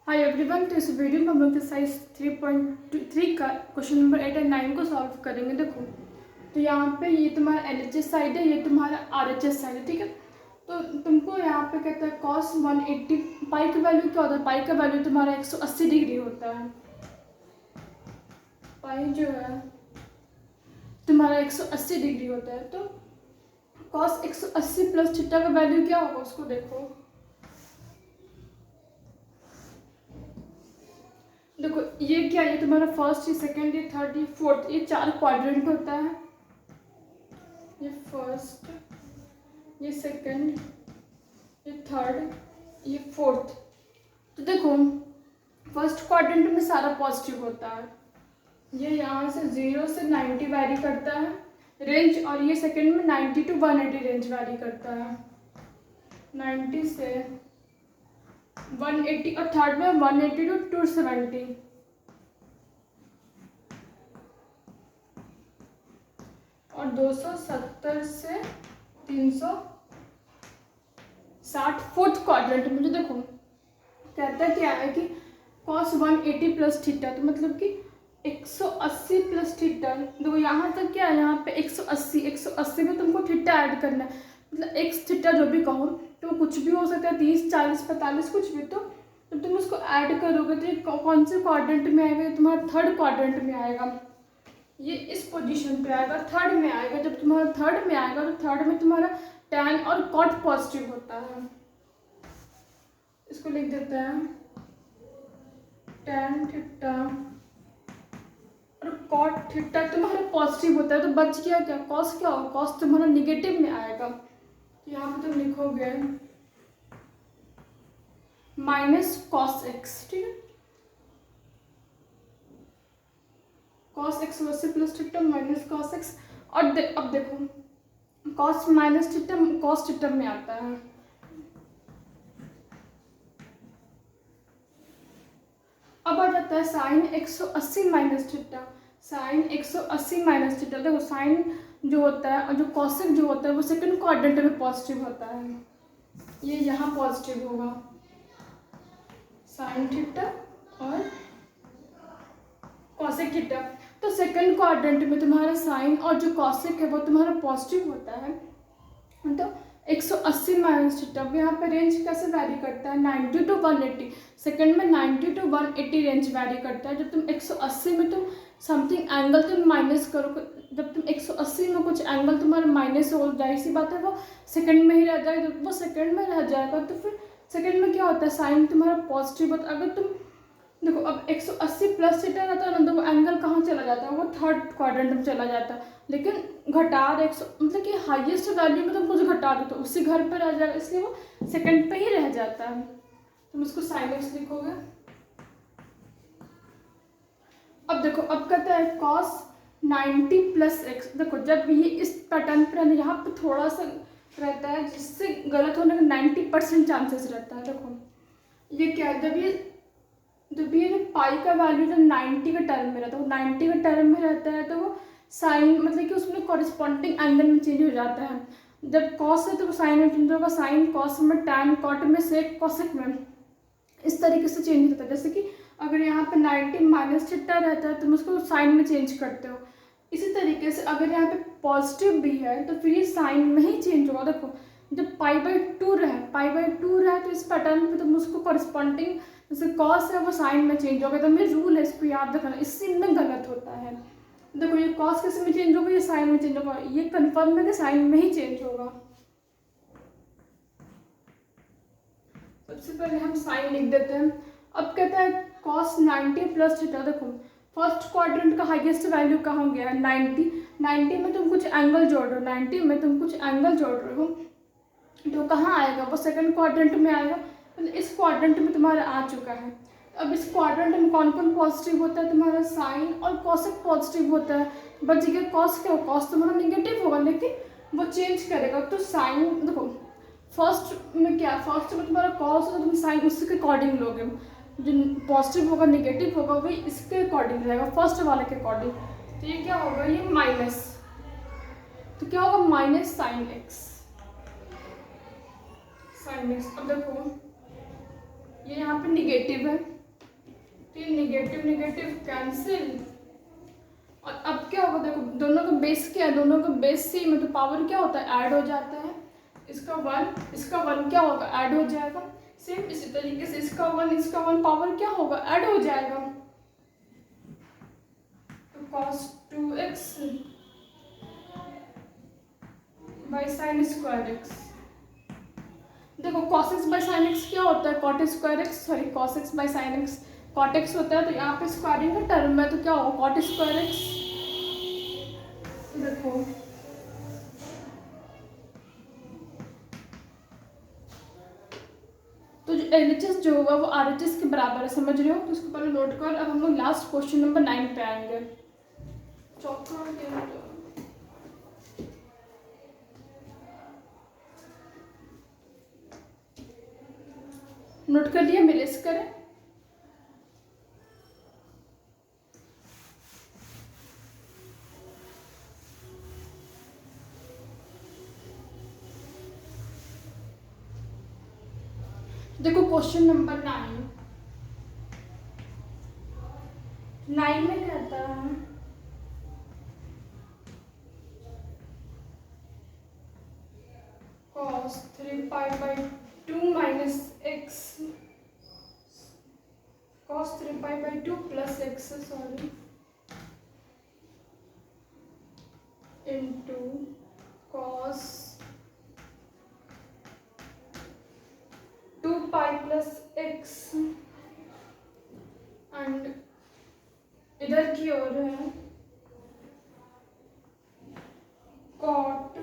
Hi everyone, तो इस video में हम लोग एक्सरसाइज 3.3 का क्वेश्चन नंबर 8 और 9 को सॉल्व करेंगे। देखो, तो यहाँ पे ये तुम्हारा LHS साइड है, ये तुम्हारा RHS साइड है, ठीक है। तो तुमको यहाँ पे कहता है cos 180, पाई का वैल्यू क्या होता है? पाई का वैल्यू तुम्हारा 180 डिग्री होता है। पाई जो है तुम्हारा 180 डिग्री होता है। तो cos 180 प्लस थीटा का वैल्यू क्या होगा उसको देखो। देखो ये क्या है, ये तुम्हारा फर्स्ट, ये सेकंड, ये थर्ड, ये फोर्थ, ये 4 क्वाड्रेंट होता है। ये फर्स्ट, ये सेकंड, ये थर्ड, ये फोर्थ। तो देखो फर्स्ट क्वाड्रेंट में सारा पॉजिटिव होता है। ये यहाँ से 0 से 90 वैरी करता है रेंज, और ये सेकंड में 90 to 180 रेंज वैरी करता है। 90 से 180 और थर्ड में 180 to 270। और 270 से 360 फोर्थ क्वाड्रेंट में। जो देखो कहता क्या है कि cos 180 प्लस थीटा, तो मतलब कि 180 प्लस थीटा। देखो यहाँ तक क्या है, यहाँ पे 180 में तुमको थीटा ऐड करना है। मतलब एक्स थीटा जो भी कहो तो कुछ भी हो सकता है, 30, 40, 45 कुछ भी। तो जब तुम उसको ऐड करोगे तो ये कौन से क्वाड्रेंट में आएगा? ये तुम्हारा थर्ड क्वाड्रेंट में आएगा। ये इस पोजीशन पे आएगा, थर्ड में आएगा। जब तुम्हारा थर्ड में आएगा तो थर्ड में तुम्हारा tan और cot पॉजिटिव होता है। इसको लिख देते हैं tan थीटा और cot थीटा तुम्हारा पॉजिटिव होता है। तो बच गया क्या? cos क्या होगा? cos तुम्हारा निगेटिव में आएगा। तो यहाँ पे तुम लिखोगे माइनस cos x, ठीक है। cos x वैसे plus theta minus cos x। और अब देखो cos minus theta cos theta में आता है। अब आ जाता है sine 180 minus theta. Sine 180 minus theta. देखो साइन जो होता है और जो कॉसेक जो होता है वो सेकंड क्वाड्रेंट में पॉजिटिव होता है। ये यहाँ पॉजिटिव होगा साइन थीटा और कॉसेक थीटा। तो सेकंड क्वाड्रेंट में तुम्हारा साइन और जो कॉसेक है वो तुम्हारा पॉजिटिव होता है। तो 180 माइनस थीटा। अब यहाँ पे रेंज कैसे वैरी करता है? 90 to 180। सेकंड में 90 to 180 रेंज वैरी करता है। जब तुम 180 में तुम समथिंग एंगल तुम माइनस करो, जब तुम 180 में कुछ एंगल तुम्हारा माइनस हो, जाहिर सी बात है वो सेकंड में ही रह जाएगा। जब वो सेकंड में रह जाएगा तो फिर सेकंड में क्या होता है? साइन तुम्हारा पॉजिटिव होता है। अगर तुम देखो अब 180 प्लस थीटा रहता है ना, तो वो एंगल कहाँ चला जाता है? वो थर्ड क्वाड्रेंट में चला जाता है। लेकिन घटा रहे मतलब कि हाईएस्ट वैल्यू में तुम कुछ घटा दो तो उसी घर पे रह जाएगा, इसलिए वो सेकंड पे ही रह जाता है। तुम इसको साइन एक्स लिखोगे। अब देखो अब कहता है cos 90 प्लस एक्स। देखो जब ये इस पैटर्न पर है, यहाँ पे थोड़ा सा रहता है जिससे गलत होने का 90% चांसेस रहता है। देखो ये क्या है, जब ये पाई का वैल्यू जब 90 के टर्म में रहता है, वो 90 के टर्म में रहता है, तो वो साइन मतलब कि उसमें कॉरेस्पॉन्डिंग एंगल में चेंज हो जाता है। जब कॉस है तो वो साइन में चेंज होगा, साइन कॉस में, टैन कॉट में, सेक कॉसेक में, इस तरीके से चेंज होता है। जैसे कि अगर यहाँ पे 90 माइनस थीटा रहता है तो तुम उसको साइन में चेंज करते हो। इसी तरीके से अगर यहाँ पे पॉजिटिव भी है तो फिर ये साइन में ही चेंज होगा। देखो जब पाई/2 रहे तो इस पैटर्न पे तुम उसको कॉरेस्पॉन्डिंग जैसे कॉस है वो साइन में चेंज होगा। तो मेरा रूल है, इसको याद रखना, इससे में गलत होता है। देखो ये कॉस किस में चेंज होगा? ये साइन में चेंज होगा। ये कंफर्म है कि साइन में ही चेंज होगा। सबसे पहले हम साइन लिख देते हैं। अब कहता है cos 90 प्लस थीटा। देखो फर्स्ट क्वाड्रेंट का हाईएस्ट वैल्यू कहाँ गया? 90 में तुम कुछ एंगल जोड़ रहे हो, 90 में तुम कुछ एंगल जोड़ रहे हो तो कहाँ आएगा? वो सेकंड क्वाड्रेंट में आएगा। तो इस क्वाड्रेंट में तुम्हारा आ चुका है। अब इस क्वाड्रेंट में कौन कौन पॉजिटिव होता है? तुम्हारा साइन और कॉसेक पॉजिटिव होता है। बच गया कॉस। क्या? कॉस तुम्हारा निगेटिव होगा लेकिन वो चेंज करेगा। तो साइन देखो फर्स्ट में क्या, फर्स्ट में तुम्हारा कॉस होगा, तुम साइन उसके अकॉर्डिंग लोगे। जो पॉजिटिव होगा निगेटिव होगा वही इसके अकॉर्डिंग रहेगा, फर्स्ट वाले के अकॉर्डिंग। तो ये क्या होगा? ये माइनस, तो क्या होगा? Minus sine x. अब देखो ये यहाँ पे निगेटिव है ये नेगेटिव नेगेटिव कैंसिल। और अब क्या होगा, देखो दोनों का बेस क्या है, दोनों का बेस सेम है तो पावर क्या होता है, ऐड हो जाता है। इसका वन क्या होगा, ऐड हो जाएगा। सेम इसी तरीके से इसका वन पावर क्या होगा, ऐड हो जाएगा। तो cos 2x by sine square x. देखो cos x by sine x क्या होता है, cot square x, sorry cos x by sine x cot x होता है। तो यहाँ पे स्क्वायरिंग का टर्म है तो क्या होगा, cot स्क्वायर एक्स। देखो तो जो LHS जो होगा वो RHS के बराबर है, समझ रहे हो। तो उसको पहले नोट कर। अब हम लोग लास्ट क्वेश्चन नंबर 9 पे आएंगे। चौथा नोट कर लिया, मिलेस करें। देखो क्वेश्चन नंबर 9 में कहता है cos 3π/2 minus x, cos 3π/2 plus x sorry into cos 2π plus x and इधर की ओर है cot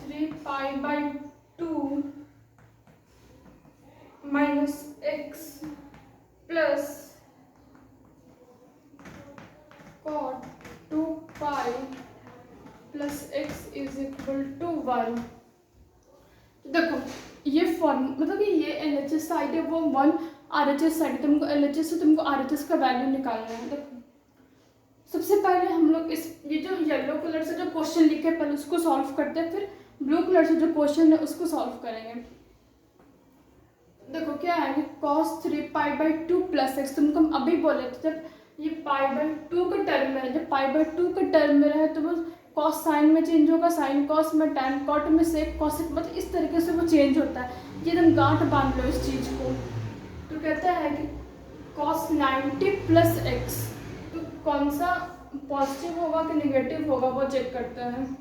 3π/2 minus x plus cot 2π plus x is equal to 1। देखो ये फॉर्म मतलब कि ये LHS साइड है, वो 1 RHS साइड है। तुमको LHS से तुमको RHS का वैल्यू निकालना है। देखो सबसे पहले हम लोग ये जो येलो कलर से जो क्वेश्चन लिखे पहले उसको सॉल्व करते हैं, फिर ब्लू कलर से जो क्वेश्चन है उसको सॉल्व करेंगे। देखो क्या है कि cos 3π/2 प्लस एक्स, तुमको हम अभी बोले थे जब ये π/2 का टर्म में है, जब π/2 का टर्म में रहे तो वो कॉस साइन में चेंज होगा, साइन कॉस में, टैन कॉट में, सेक कॉसेक, मतलब इस तरीके से वो चेंज होता है। ये एकदम गांठ बांध लो इस चीज़ को। तो कहता है कि cos 90 प्लस एक्स, तो कौन सा पॉजिटिव होगा कि नेगेटिव होगा वो चेक करते हैं।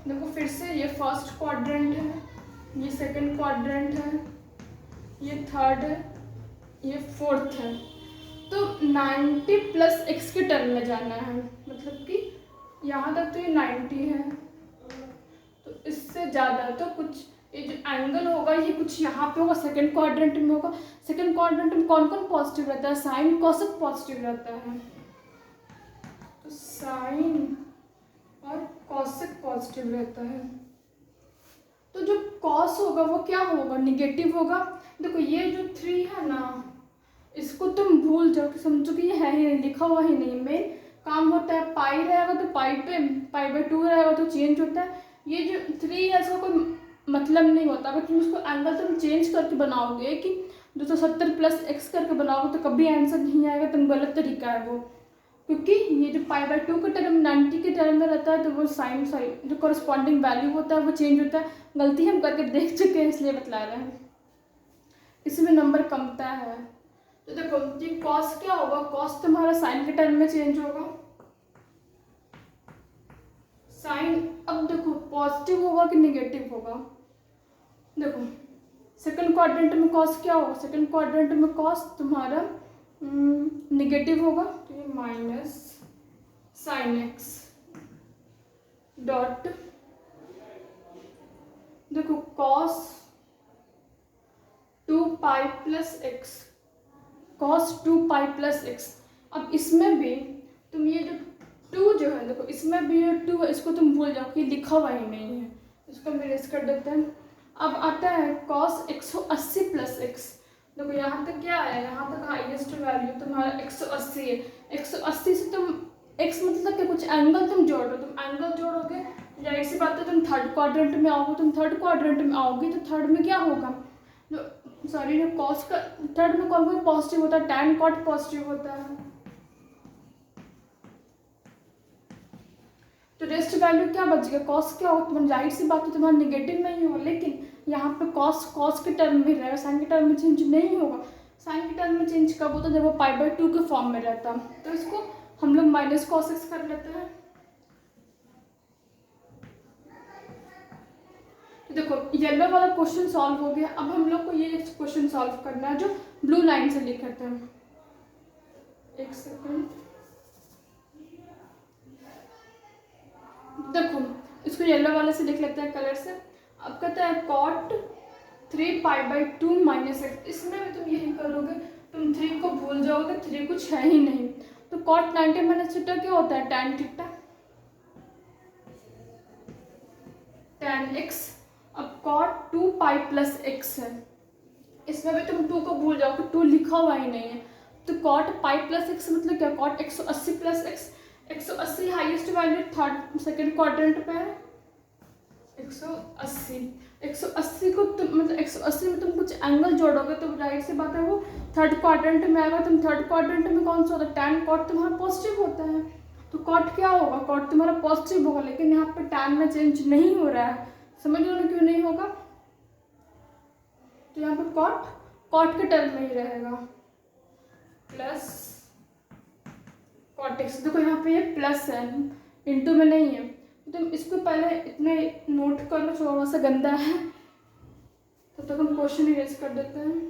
देखो फिर से ये फर्स्ट क्वाड्रेंट है, ये सेकंड क्वाड्रेंट है, ये थर्ड है, ये फोर्थ है। तो 90 प्लस एक्स के टर्म में जाना है, मतलब कि यहाँ तक तो ये 90 है, तो इससे ज़्यादा तो कुछ ये जो एंगल होगा ये कुछ यहाँ पे होगा, सेकंड क्वाड्रेंट में होगा। सेकंड क्वाड्रेंट में कौन कौन पॉजिटिव रहता है, साइन कॉसेक पॉजिटिव रहता है, तो साइन और कॉसेक पॉजिटिव रहता है। तो जो कॉस होगा वो क्या होगा, निगेटिव होगा। देखो ये जो 3 है ना, इसको तुम भूल जाओ कि समझो कि ये है ही नहीं, लिखा हुआ ही नहीं। मेन काम होता है पाई रहेगा तो पाई पे π/2 रहेगा तो चेंज होता है। ये जो 3 है इसका कोई मतलब नहीं होता। अगर तुम उसको एंगल तुम चेंज करके बनाओगे कि 270 प्लस एक्स करके बनाओगे तो कभी आंसर नहीं आएगा, तुम गलत तरीका है वो। क्योंकि ये जो π/2 का टर्म 90 के टर्म में रहता है तो वो साइन जो कॉरस्पॉन्डिंग वैल्यू होता है वो चेंज होता है। गलती हम करके देख चुके हैं इसलिए बतला रहे हैं, इसमें नंबर कमता है। तो देखो ये कॉस क्या होगा, कॉस तुम्हारा साइन के टर्म में चेंज होगा, साइन। अब देखो पॉजिटिव होगा कि नेगेटिव होगा। देखो सेकंड क्वाड्रेंट में कॉस क्या होगा, सेकंड क्वाड्रेंट में कॉस तुम्हारा नेगेटिव होगा, तो ये माइनस साइन एक्स डॉट, देखो cos 2π plus x, cos 2π plus x. अब इसमें भी तुम ये जो 2 जो है, देखो इसमें भी ये 2 है, इसको तुम भूल जाओ कि लिखा हुआ ही नहीं है, इसको हम इरेज कर देते हैं। अब आता है cos 180 प्लस एक्स। देखो यहाँ तक क्या है, यहाँ तक हाईएस्ट वैल्यू तुम्हारा 180 है। 180 से तुम x मतलब कि कुछ एंगल तुम जोड़ो, तुम एंगल जोड़ोगे, जाहिर सी बात है तुम थर्ड क्वाड्रेंट में आओगे, तुम थर्ड क्वाड्रेंट में आओगे तो थर्ड में क्या होगा, जो सॉरी जो कॉस का थर्ड में कौन कौन पॉजिटिव होता है, टैन कॉट पॉजिटिव होता है। तो रेस्ट वैल्यू क्या बच गया, कॉस क्या हो, तुम्हारी जाहिर सी बात है तुम्हारा निगेटिव नहीं होगा, लेकिन यहाँ पे कॉस कॉस के टर्म में रहेगा, साइन के टर्म में चेंज नहीं होगा। साइन के टर्म में चेंज कब होता है, जब वो पाई/2 के फॉर्म में रहता है। तो इसको हम लोग माइनस कॉस एक्स कर लेते हैं। तो देखो येलो वाला क्वेश्चन सॉल्व हो गया। अब हम लोग को ये क्वेश्चन सॉल्व करना है जो ब्लू लाइन से लिखे थे। एक सेकेंड, देखो इसको येलो वाले से लिख लेते हैं कलर से। अब कहता है कॉट 3π/2 माइनस एक्स। इसमें भी तुम यही करोगे, तुम 3 को भूल जाओगे, 3 कुछ है ही नहीं। तो कॉट 90 माइनस थीटा क्या होता है, tan थीटा, tan x। अब कॉट 2π प्लस एक्स है, इसमें भी तुम 2 को भूल जाओगे, 2 लिखा हुआ ही नहीं है। तो कॉट पाई प्लस एक्स मतलब क्या, cot 180 plus x. 180 highest value third second quadrant पे है। 180 को तुम मतलब 180 में तुम कुछ एंगल जोड़ोगे तो राइट से बात है वो थर्ड क्वाड्रेंट में आएगा। तुम थर्ड क्वाड्रेंट में कौन सा होता है, टैन कॉट तुम्हारा पॉजिटिव होता है। तो कॉट क्या होगा, कॉट तुम्हारा पॉजिटिव होगा, लेकिन यहाँ पे टैन में चेंज नहीं हो रहा है। समझ लो ना क्यों नहीं होगा। तो यहाँ पे कॉट कॉट के टर्म में ही रहेगा प्लस कॉट एक्स। देखो यहाँ पे ये प्लस है, इंटू में नहीं है। तो तुम इसको पहले इतने नोट कर लो, थोड़ा सा गंदा है, तब तक हम क्वेश्चन इरेज कर देते हैं।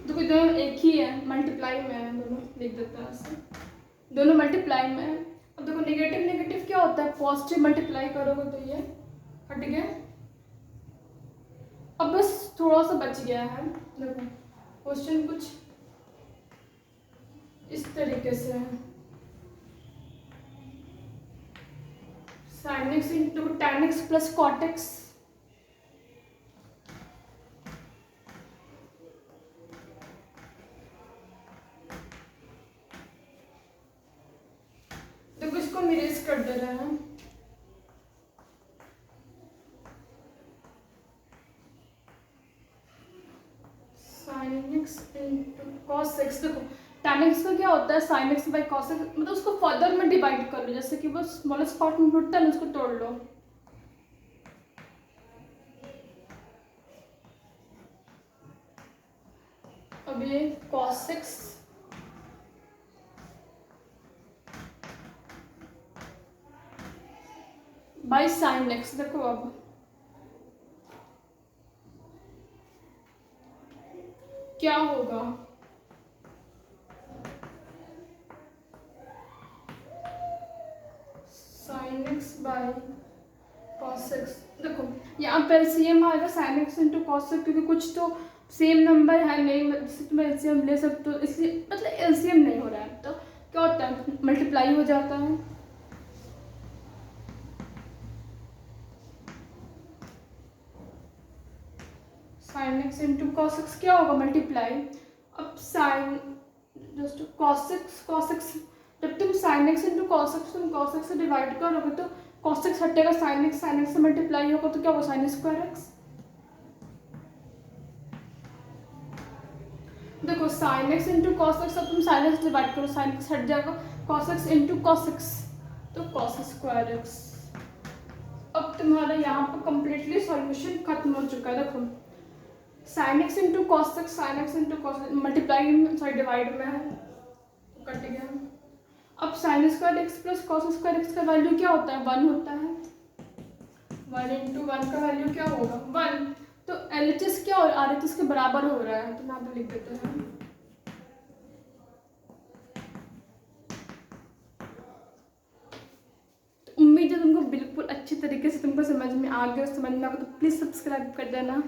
देखो दोनों एक ही है, मल्टीप्लाई में है, दोनों लिख देते हैं ऐसे, दोनों मल्टीप्लाई में है। अब देखो नेगेटिव नेगेटिव क्या होता है, पॉजिटिव मल्टीप्लाई करोगे तो ये हट गया। अब बस थोड़ा सा बच गया है। देखो क्वेश्चन कुछ इस तरीके से है, sin x into tan x plus cot x। देखो इसको हम इरेज कर दे रहे हैं। sin x into cos x। देखो tan x का क्या होता है, sin x by cos x, मतलब उसको फर्दर में डिवाइड कर लो, जैसे कि वो स्मॉलेस्ट पार्ट में टूटता है ना, उसको तोड़ लो। अब ये cos x by sin x। देखो अब क्या होगा, sin x by cos x। देखो यहाँ पे एलसीएम आएगा sin x into cos x, क्योंकि कुछ तो सेम नंबर है नहीं, जिससे तुम एलसीएम ले सकते हो, इसलिए मतलब एलसीएम नहीं हो रहा है तो क्या होता है, मल्टीप्लाई हो जाता है। sin x into cos x क्या होगा, मल्टीप्लाई। अब sin जस्ट cos x, जब तुम sin x into cos x तुम cos x से डिवाइड करोगे तो cos x हटेगा, sin x से मल्टीप्लाई होगा तो क्या होगा, sin स्क्वायर x। देखो sin x into cos x, अब तुम sin x डिवाइड करो, sin x हट जाएगा, cos x into cos x तो cos स्क्वायर x। अब तुम्हारा यहाँ पर कम्प्लीटली सॉल्यूशन खत्म हो चुका है। देखो sin x into cos x, sin x into cos x multiply में सॉरी डिवाइड में है तो कट गया। अब sin square x plus cos square x का वैल्यू क्या होता है, 1 होता है। 1 इंटू 1 का वैल्यू क्या होगा, 1। तो LHS क्या और RHS के बराबर हो रहा है, तो यहाँ पे लिख देते हैं। तो उम्मीद है तुमको बिल्कुल अच्छी तरीके से तुमको समझ में आ गया, समझ में आ गया तो प्लीज़ सब्सक्राइब कर देना।